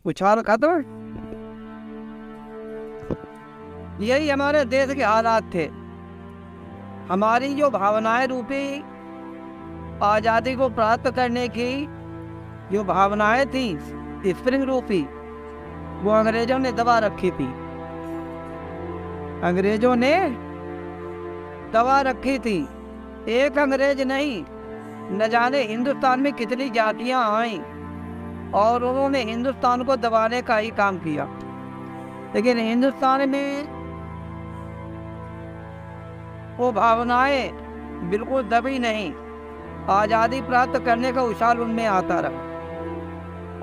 उछाल खत्म। यही हमारे देश के हालात थे। हमारी जो भावनाएं रूपी आजादी को प्राप्त करने की जो भावनाएं थी स्प्रिंग रूपी, वो अंग्रेजों ने दबा रखी थी। अंग्रेजों ने दबा रखी थी। एक अंग्रेज नहीं, न जाने हिंदुस्तान में कितनी जातियां आईं और उन्होंने हिंदुस्तान को दबाने का ही काम किया। लेकिन हिंदुस्तान में वो भावनाएं बिल्कुल दबी नहीं। आज़ादी प्राप्त करने का उछाल उनमें आता रहा।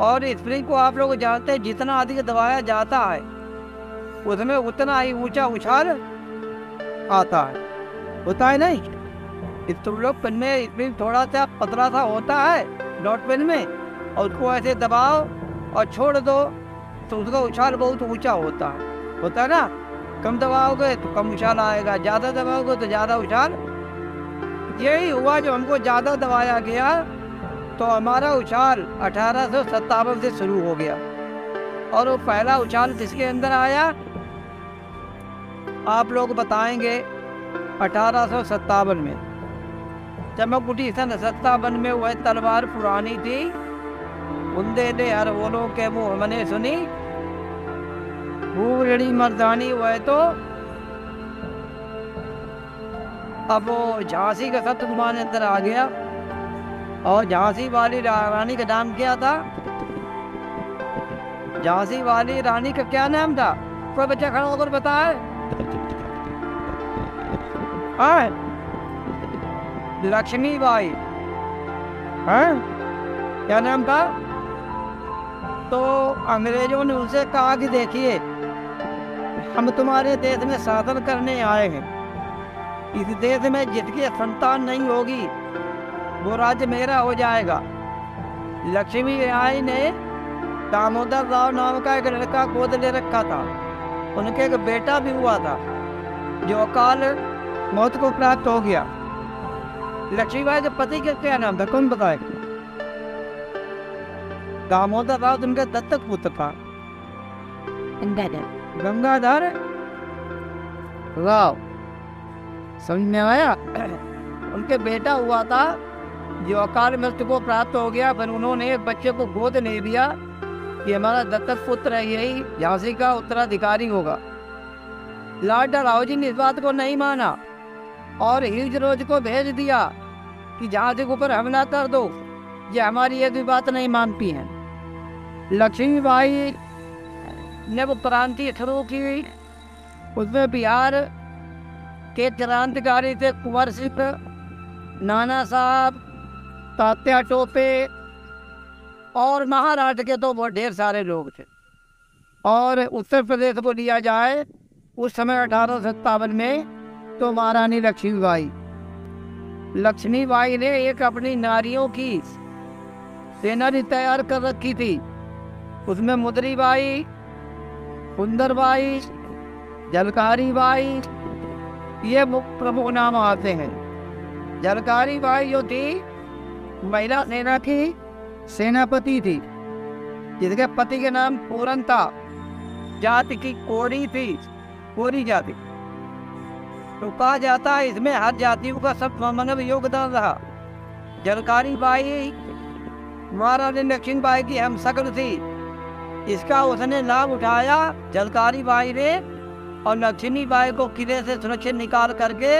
और स्प्रिंग को आप लोग जानते हैं, जितना अधिक दबाया जाता है उसमें उतना ही ऊंचा उछाल आता है। होता है नहीं? इस तुम लोग पेन में स्प्रिंग थोड़ा सा पतला सा होता है डॉट पेन में, और उसको ऐसे दबाओ और छोड़ दो तो उसका उछाल बहुत ऊंचा होता है ना? कम दबाओगे तो कम उछाल आएगा, ज़्यादा दबाओगे तो ज़्यादा उछाल। यही हुआ, जो हमको ज़्यादा दबाया गया तो हमारा उछाल 1857 से शुरू हो गया। और वो पहला उछाल किसके अंदर आया आप लोग बताएंगे? 1857 में। चमकबुटी सन 57 में वह तलवार पुरानी थी, उन्दे ने हर बोलों के मुँह हमने सुनी, बूढ़ी मर्दानी वह तो। अब वो झांसी का सप्तकुमार अंदर आ गया। और झांसी वाली रानी का नाम क्या था? झांसी वाली रानी का क्या नाम था? कोई बच्चा खड़ा होकर बताए। लक्ष्मीबाई। क्या नाम था? तो अंग्रेजों ने उनसे कहा कि देखिए, हम तुम्हारे देश में शासन करने आए हैं। इस देश में जिसकी संतान नहीं होगी वो राज्य मेरा हो जाएगा। लक्ष्मीबाई ने दामोदर राव नाम का एक लड़का गोद ले रखा था। उनके एक बेटा भी हुआ था जो अकाल मौत को प्राप्त हो गया। लक्ष्मीबाई के पति का क्या नाम था? कौन बताएगा? दामोदर राव उनका दत्तक पुत्र था, गंगाधर राव। समझ में आया? उनके बेटा हुआ था जो अकाल मृत्यु को प्राप्त हो गया। फिर उन्होंने एक बच्चे को गोद ले लिया कि हमारा दत्तक पुत्र है, यही झांसी का उत्तराधिकारी होगा। लॉर्ड रावजी ने इस बात को नहीं माना और ह्यूज रोज को भेज दिया कि झांसी के ऊपर हमला कर दो, ये हमारी एक भी बात नहीं मानती हैं। लक्ष्मीबाई ने वो क्रांति शुरू की। उसमें बिहार के क्रांतिकारी थे कुंवर सिंह, नाना साहब, तात्या टोपे, और महाराष्ट्र के तो बहुत ढेर सारे लोग थे। और उत्तर प्रदेश को लिया जाए उस समय 1857 में तो महारानी लक्ष्मीबाई ने एक अपनी नारियों की सेना भी तैयार कर रखी थी। उसमें मुदरीबाई, सुंदरबाई, झलकारी बाई, ये प्रमुख नाम आते हैं। झलकारी बाई जो थी महिला सेना की सेनापति थी, जिसके पति के नाम पूरन था। जाति की कोरी थी, कोरी जाति। तो कहा जाता है इसमें हर जातियों का सब मानव योगदान रहा। झलकारी बाई महारानी लक्ष्मीबाई की हम शक्ल थी, इसका उसने लाभ उठाया झलकारी बाई ने। और लक्ष्मीबाई को किले से सुरक्षित निकाल करके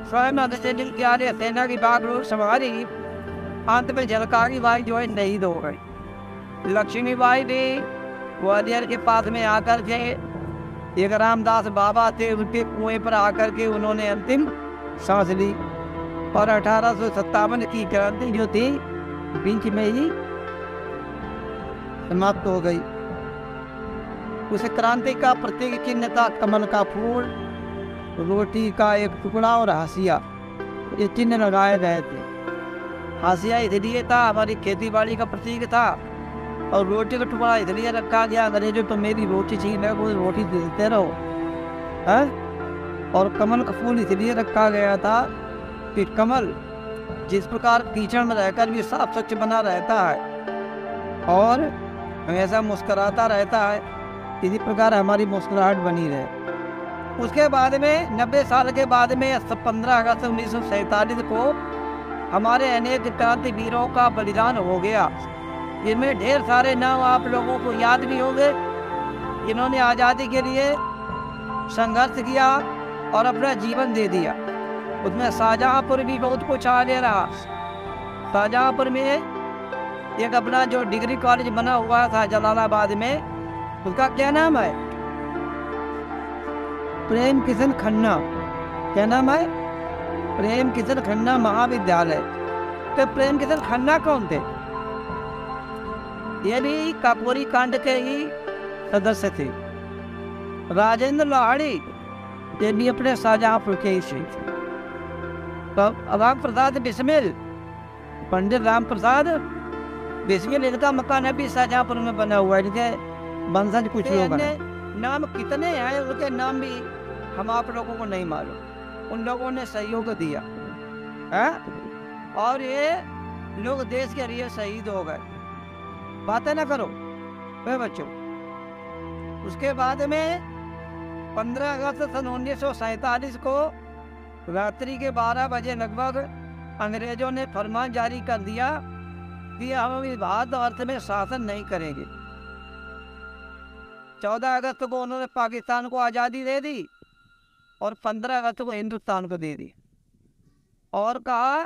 स्वयं सेना की बागडोर संभाली। अंत में झलकारी बाई जो है शहीद हो गई। लक्ष्मीबाई ने ग्वालियर के पास में आकर के एक रामदास बाबा थे, उनके कुएं पर आकर के उन्होंने अंतिम सांस ली। और 1857 की क्रांति जो थी बीच में ही समाप्त हो गई। उस क्रांति का प्रतीक चिन्ह था कमल का फूल, रोटी का एक टुकड़ा और हाशिया। ये चिन्ह लगाए गए थे। हाशिया इसलिए था हमारी खेती बाड़ी का प्रतीक था, और रोटी का टुकड़ा इसलिए रखा गया अंग्रेजों तो मेरी रोटी छीन है, वो रोटी देते रहो है। और कमल का फूल इसलिए रखा गया था कि कमल जिस प्रकार कीचड़ में रहकर भी साफ स्वच्छ बना रहता है, और हमेशा मुस्कुराता रहता है, इसी प्रकार हमारी मुस्कुराहट बनी रहे। उसके बाद में 90 साल के बाद में 15 अगस्त 1947 को हमारे अनेक क्रांतिवीरों का बलिदान हो गया, जिनमें ढेर सारे नाम आप लोगों को याद भी होंगे, जिन्होंने आज़ादी के लिए संघर्ष किया और अपना जीवन दे दिया। उसमें शाहजहाँपुर भी बहुत कुछ आगे रहा। शाहजहाँपुर में एक अपना जो डिग्री कॉलेज बना हुआ था जलालाबाद में, उसका क्या नाम है? प्रेम किशन खन्ना। क्या नाम है? प्रेम किशन खन्ना महाविद्यालय। तो प्रेम किशन खन्ना कौन थे? ये भी काकोरी कांड के ही सदस्य थे। राजेंद्र लाहिड़ी ये भी अपने शाहजहाँपुर के ही थे। तो राम प्रसाद बिस्मिल, पंडित राम प्रसाद बिस्मिल, इनका मकान अभी शाहजहाँपुर में बना हुआ है। इनके वंशज कुछ लोग हैं। नाम कितने हैं उनके नाम भी हम आप लोगों को नहीं मालूम। उन लोगों ने सहयोग दिया है और ये लोग देश के लिए शहीद हो गए। बातें ना करो वे बच्चों। उसके बाद में 15 अगस्त सन 1947 को रात्रि के 12 बजे लगभग अंग्रेजों ने फरमान जारी कर दिया कि हम इस भारत अर्थ में शासन नहीं करेंगे। 14 अगस्त को उन्होंने पाकिस्तान को आज़ादी दे दी और 15 अगस्त को हिंदुस्तान को दे दी और कहा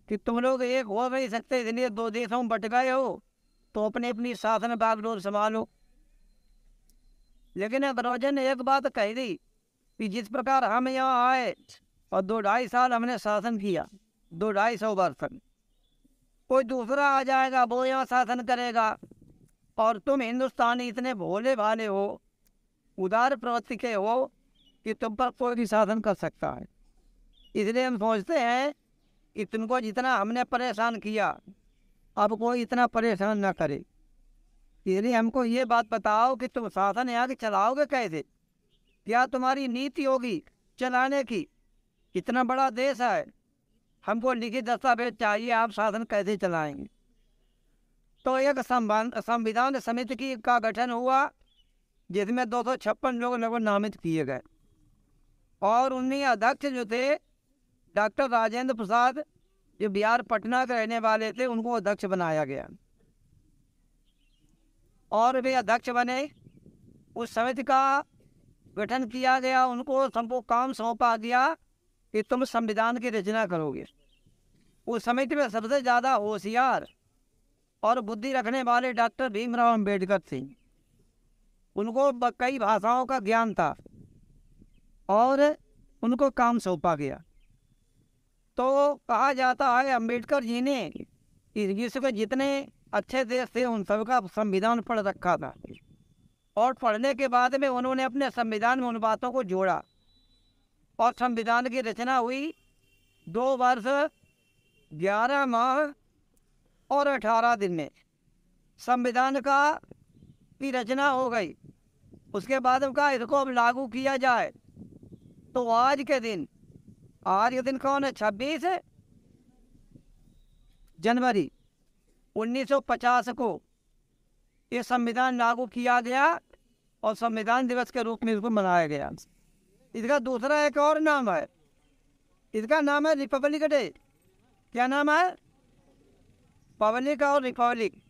कि तुम लोग एक हो नहीं सकते, इसलिए दो देशों में बट गए हो तो अपनी अपनी शासन बागडोर संभालो। लेकिन अंग्रेजों ने एक बात कह दी कि जिस प्रकार हम यहाँ आए और 2-2.5 साल हमने शासन किया, 200-250 वर्ष, कोई दूसरा आ जाएगा वो यहाँ शासन करेगा और तुम हिंदुस्तानी इतने भोले भाले हो, उदार प्रवृत्ति के हो कि तुम पर कोई भी शासन कर सकता है। इसलिए हम सोचते हैं कि तुमको जितना हमने परेशान किया अब कोई इतना परेशान ना करे। इसलिए हमको ये बात बताओ कि तुम शासन यहाँ के चलाओगे कैसे? क्या तुम्हारी नीति होगी चलाने की? इतना बड़ा देश है, हमको लिखित दस्तावेज चाहिए, आप शासन कैसे चलाएंगे? तो एक संविधान समिति का गठन हुआ जिसमें 256 लोग नामित किए गए और उन्हीं अध्यक्ष जो थे डॉक्टर राजेंद्र प्रसाद, जो बिहार पटना के रहने वाले थे, उनको अध्यक्ष बनाया गया और वे अध्यक्ष बने। उस समिति का गठन किया गया, उनको सबको काम सौंपा गया कि तुम संविधान की रचना करोगे। उस समिति में सबसे ज़्यादा होशियार और बुद्धि रखने वाले डॉक्टर भीमराव अंबेडकर थे। उनको कई भाषाओं का ज्ञान था और उनको काम सौंपा गया। तो कहा जाता है अंबेडकर जी ने इस विश्व के जितने अच्छे देश थे उन सबका संविधान पढ़ रखा था और पढ़ने के बाद में उन्होंने अपने संविधान में उन बातों को जोड़ा और संविधान की रचना हुई। 2 वर्ष 11 माह और 18 दिन में संविधान की रचना हो गई। उसके बाद का इसको अब लागू किया जाए। तो आज के दिन कौन है? 26 जनवरी 1950 को ये संविधान लागू किया गया और संविधान दिवस के रूप में इसको मनाया गया। इसका दूसरा एक और नाम है, इसका नाम है रिपब्लिक डे। क्या नाम है? पब्लिक और रिपब्लिक।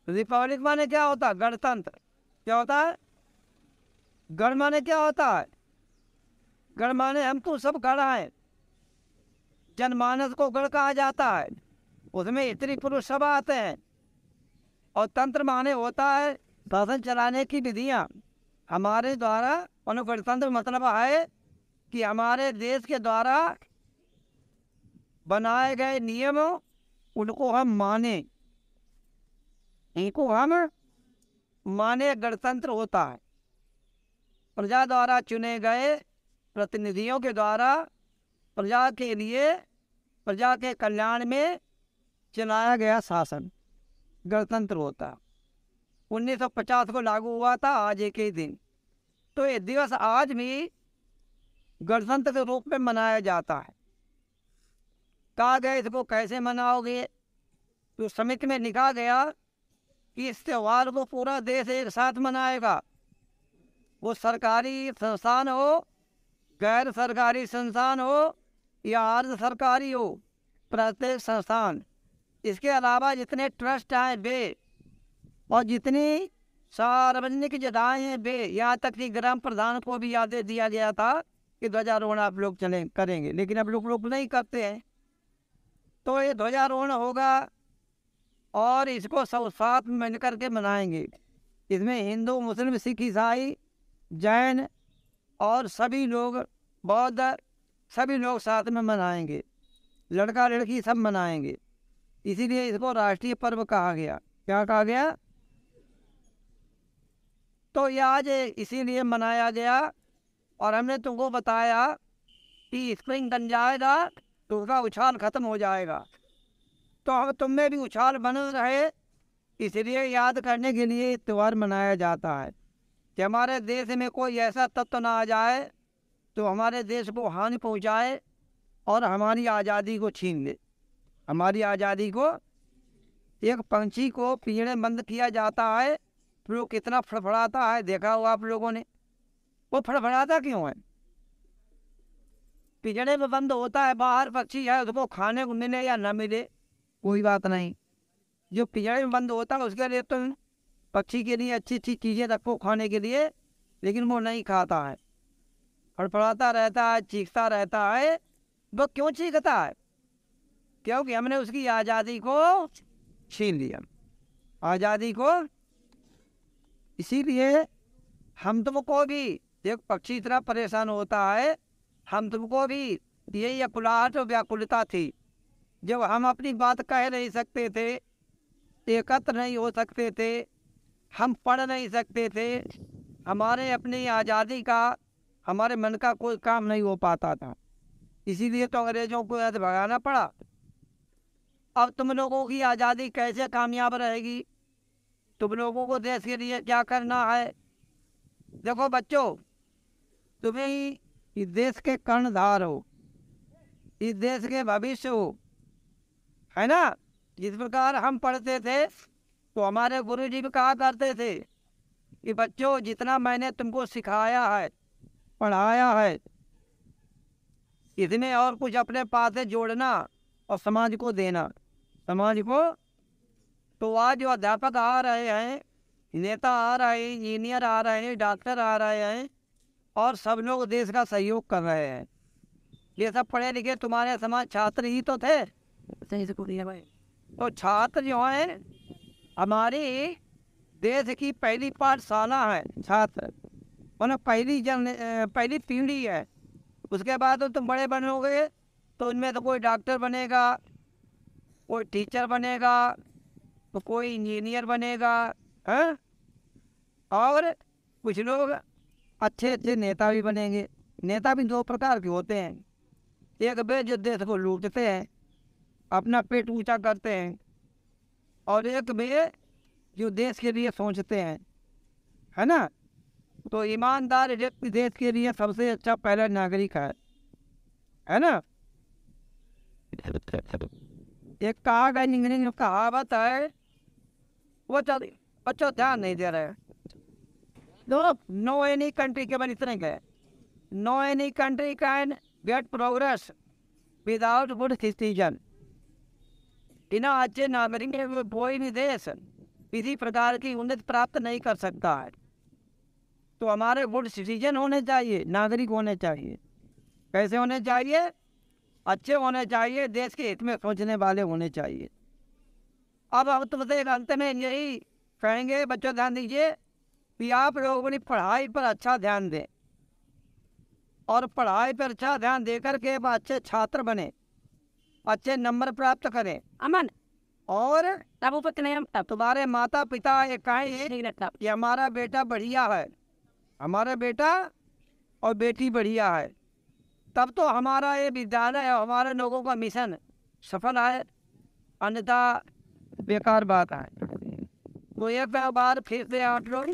रिपब्लिक माने क्या होता है? गणतंत्र। क्या होता है? गण माने क्या होता है? गण माने हम तो सब गण हैं। जनमानस को गण कहा जाता है, उसमें स्त्री पुरुष सब आते हैं। और तंत्र माने होता है शासन चलाने की विधियाँ हमारे द्वारा। और गणतंत्र मतलब है कि हमारे देश के द्वारा बनाए गए नियम उनको हम माने, इनको हम माने। गणतंत्र होता है प्रजा द्वारा चुने गए प्रतिनिधियों के द्वारा प्रजा के लिए, प्रजा के कल्याण में चलाया गया शासन गणतंत्र होता है। 1950 को लागू हुआ था आज एक ही दिन। तो ये दिवस आज भी गणतंत्र के रूप में मनाया जाता है। कहा गया इसको कैसे मनाओगे? तो समिति में लिखा गया कि इस त्यौहार को पूरा देश एक साथ मनाएगा। वो सरकारी संस्थान हो, गैर सरकारी संस्थान हो या अर्ध सरकारी हो, प्रत्येक संस्थान, इसके अलावा जितने ट्रस्ट हैं वे, और जितनी सार्वजनिक जगहें हैं वे, यहाँ तक कि ग्राम प्रधान को भी आदेश दिया गया था कि ध्वजारोहण आप लोग चले करेंगे, लेकिन अब लोग नहीं करते हैं। तो ये ध्वजारोहण होगा और इसको सब साथ में मिलकर के मनाएंगे। इसमें हिंदू, मुस्लिम, सिख, ईसाई, जैन और सभी लोग, बौद्ध, सभी लोग साथ में मनाएंगे, लड़का लड़की सब मनाएंगे। इसीलिए इसको राष्ट्रीय पर्व कहा गया। क्या कहा गया? तो ये आज इसीलिए मनाया गया। और हमने तुमको बताया कि स्प्रिंग बन जाएगा तो उसका उछाल खत्म हो जाएगा, तो हम तुम में भी उछाल बन रहे, इसलिए याद करने के लिए त्यौहार मनाया जाता है कि हमारे देश में कोई ऐसा तत्व ना आ जाए तो हमारे देश को हानि पहुंचाए और हमारी आज़ादी को छीन ले। हमारी आज़ादी को, एक पंछी को पिंजरे बंद किया जाता है फिर वो कितना फड़फड़ाता है, देखा हो आप लोगों ने? वो फड़फड़ाता क्यों है? पिंजरे में बंद होता है, बाहर पक्षी है, उसको खाने को मिले या ना मिले कोई बात नहीं। जो पिंजरे में बंद होता है उसके लिए तो पक्षी के लिए अच्छी अच्छी चीज़ें रखो खाने के लिए, लेकिन वो नहीं खाता है, फड़फड़ाता रहता है, चीखता रहता है। वो क्यों चीखता है? क्योंकि हमने उसकी आज़ादी को छीन लिया, आज़ादी को। इसीलिए हम तुमको भी, एक पक्षी इतना परेशान होता है, हम तुमको भी यही अकुलाहट और व्याकुलता थी जब हम अपनी बात कह नहीं सकते थे, एकत्र नहीं हो सकते थे, हम पढ़ नहीं सकते थे, हमारे अपनी आज़ादी का, हमारे मन का कोई काम नहीं हो पाता था। इसीलिए तो अंग्रेज़ों को ऐसे भगाना पड़ा। अब तुम लोगों की आज़ादी कैसे कामयाब रहेगी? तुम लोगों को देश के लिए क्या करना है? देखो बच्चों, तुम्हें इस देश के कर्णधार हो, इस देश के भविष्य हो, है ना? जिस प्रकार हम पढ़ते थे तो हमारे गुरुजी भी कहा करते थे कि बच्चों, जितना मैंने तुमको सिखाया है, पढ़ाया है, इसमें और कुछ अपने पास से जोड़ना और समाज को देना, समाज को। तो आज जो अध्यापक आ रहे हैं, नेता आ रहे हैं, इंजीनियर आ रहे हैं, डॉक्टर आ रहे हैं, और सब लोग देश का सहयोग कर रहे हैं। ये सब पढ़े लिखे तुम्हारे समाज छात्र ही तो थे। सही से बोलिए भाई। तो छात्र जो हैं हमारी देश की पहली पाठशाला है, छात्र मतलब पहली पीढ़ी है। उसके बाद तो तुम बड़े बनोगे तो उनमें तो कोई डॉक्टर बनेगा, कोई टीचर बनेगा, तो कोई इंजीनियर बनेगा, हैं? और कुछ लोग अच्छे अच्छे नेता भी बनेंगे। नेता भी दो प्रकार के होते हैं, एक वे जो देश को लूटते हैं, अपना पेट ऊंचा करते हैं, और एक वे जो देश के लिए सोचते हैं, है ना? तो ईमानदार व्यक्ति देश के लिए सबसे अच्छा पहला नागरिक है ना? एक कहा इंग्लिश में कहावत है, वो चल बच्चों ध्यान नहीं दे रहे। नो एनी कंट्री, केवल इतने गए, no any country can get progress without good citizen. बिना अच्छे नागरिक के कोई भी देश किसी प्रकार की उन्नति प्राप्त नहीं कर सकता है। तो हमारे गुड सिटीजन होने चाहिए, नागरिक होने चाहिए। कैसे होने चाहिए? अच्छे होने चाहिए, देश के हित में सोचने वाले होने चाहिए। अब हम तुमसे अंत में यही कहेंगे, बच्चों ध्यान दीजिए कि आप लोग अपनी पढ़ाई पर अच्छा ध्यान दें, और पढ़ाई पर अच्छा ध्यान देकर के अच्छे छात्र बने, अच्छे नंबर प्राप्त करें। अमन, और तुम्हारे माता पिता ये कहें कि हमारा बेटा बढ़िया है, हमारा बेटा और बेटी बढ़िया है, तब तो हमारा ये विद्यालय और हमारे लोगों का मिशन सफल है, अन्यथा बेकार बात है। तो एक बार फिर से आप लोग